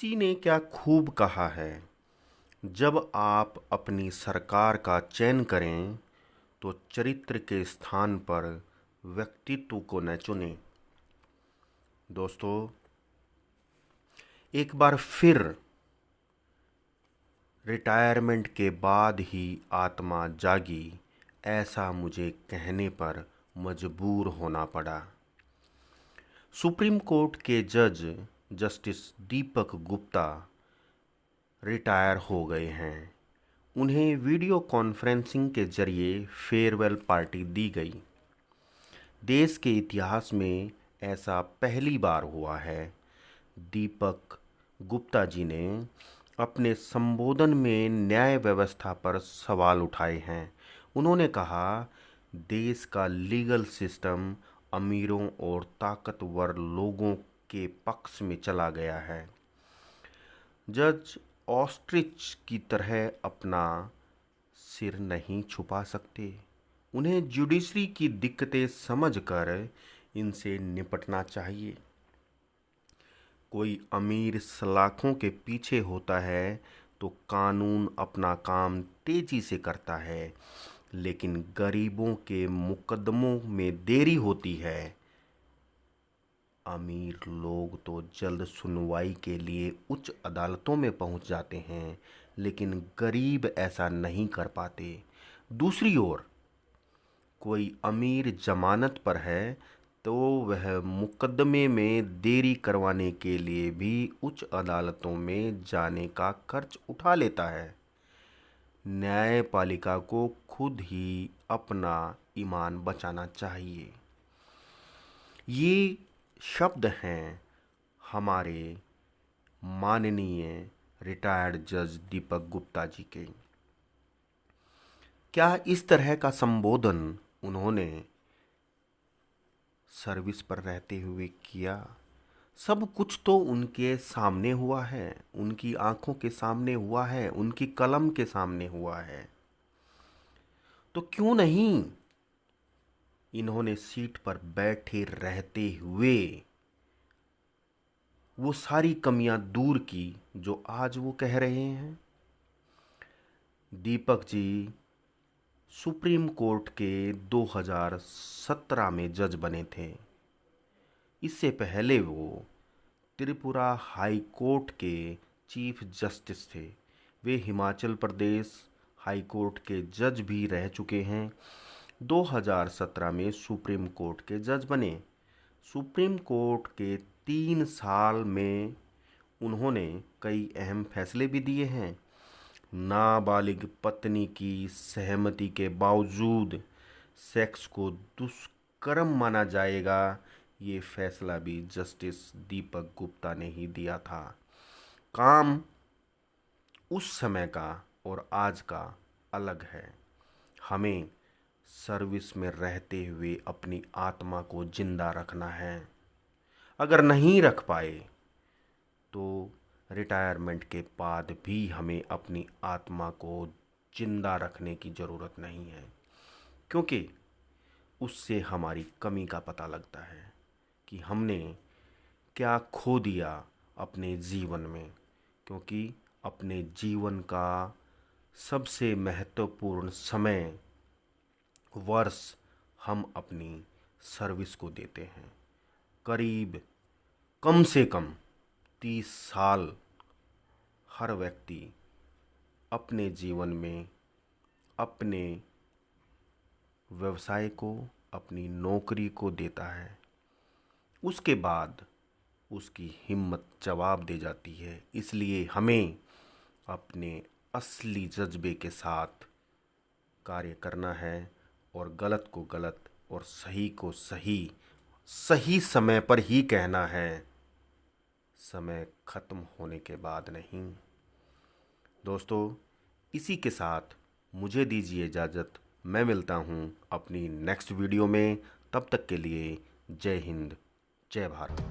किसी ने क्या खूब कहा है, जब आप अपनी सरकार का चयन करें तो चरित्र के स्थान पर व्यक्तित्व को न चुनें। दोस्तों, एक बार फिर रिटायरमेंट के बाद ही आत्मा जागी, ऐसा मुझे कहने पर मजबूर होना पड़ा। सुप्रीम कोर्ट के जज जस्टिस दीपक गुप्ता रिटायर हो गए हैं। उन्हें वीडियो कॉन्फ्रेंसिंग के जरिए फेयरवेल पार्टी दी गई। देश के इतिहास में ऐसा पहली बार हुआ है। दीपक गुप्ता जी ने अपने संबोधन में न्याय व्यवस्था पर सवाल उठाए हैं। उन्होंने कहा, देश का लीगल सिस्टम अमीरों और ताकतवर लोगों के पक्ष में चला गया है। जज ऑस्ट्रिच की तरह अपना सिर नहीं छुपा सकते। उन्हें जुडिशरी की दिक्कतें समझकर इनसे निपटना चाहिए। कोई अमीर सलाखों के पीछे होता है तो कानून अपना काम तेजी से करता है, लेकिन गरीबों के मुकदमों में देरी होती है। अमीर लोग तो जल्द सुनवाई के लिए उच्च अदालतों में पहुंच जाते हैं, लेकिन गरीब ऐसा नहीं कर पाते। दूसरी ओर कोई अमीर जमानत पर है तो वह मुकदमे में देरी करवाने के लिए भी उच्च अदालतों में जाने का खर्च उठा लेता है। न्यायपालिका को खुद ही अपना ईमान बचाना चाहिए। ये शब्द हैं हमारे माननीय रिटायर्ड जज दीपक गुप्ता जी के। क्या इस तरह का संबोधन उन्होंने सर्विस पर रहते हुए किया? सब कुछ तो उनके सामने हुआ है, उनकी आंखों के सामने हुआ है, उनकी कलम के सामने हुआ है। तो क्यों नहीं इन्होंने सीट पर बैठे रहते हुए वो सारी कमियां दूर की जो आज वो कह रहे हैं? दीपक जी सुप्रीम कोर्ट के 2017 में जज बने थे। इससे पहले वो त्रिपुरा हाई कोर्ट के चीफ जस्टिस थे। वे हिमाचल प्रदेश हाई कोर्ट के जज भी रह चुके हैं। 2017 में सुप्रीम कोर्ट के जज बने। सुप्रीम कोर्ट के 3 साल में उन्होंने कई अहम फैसले भी दिए हैं। नाबालिग पत्नी की सहमति के बावजूद सेक्स को दुष्कर्म माना जाएगा, ये फैसला भी जस्टिस दीपक गुप्ता ने ही दिया था। काम उस समय का और आज का अलग है। हमें सर्विस में रहते हुए अपनी आत्मा को जिंदा रखना है। अगर नहीं रख पाए तो रिटायरमेंट के बाद भी हमें अपनी आत्मा को जिंदा रखने की ज़रूरत नहीं है, क्योंकि उससे हमारी कमी का पता लगता है कि हमने क्या खो दिया अपने जीवन में। क्योंकि अपने जीवन का सबसे महत्वपूर्ण समय, वर्ष हम अपनी सर्विस को देते हैं। करीब कम से कम 30 साल हर व्यक्ति अपने जीवन में अपने व्यवसाय को, अपनी नौकरी को देता है। उसके बाद उसकी हिम्मत जवाब दे जाती है। इसलिए हमें अपने असली जज्बे के साथ कार्य करना है और गलत को गलत और सही को सही, सही समय पर ही कहना है, समय ख़त्म होने के बाद नहीं। दोस्तों, इसी के साथ मुझे दीजिए इजाज़त। मैं मिलता हूँ अपनी नेक्स्ट वीडियो में। तब तक के लिए जय हिंद, जय भारत।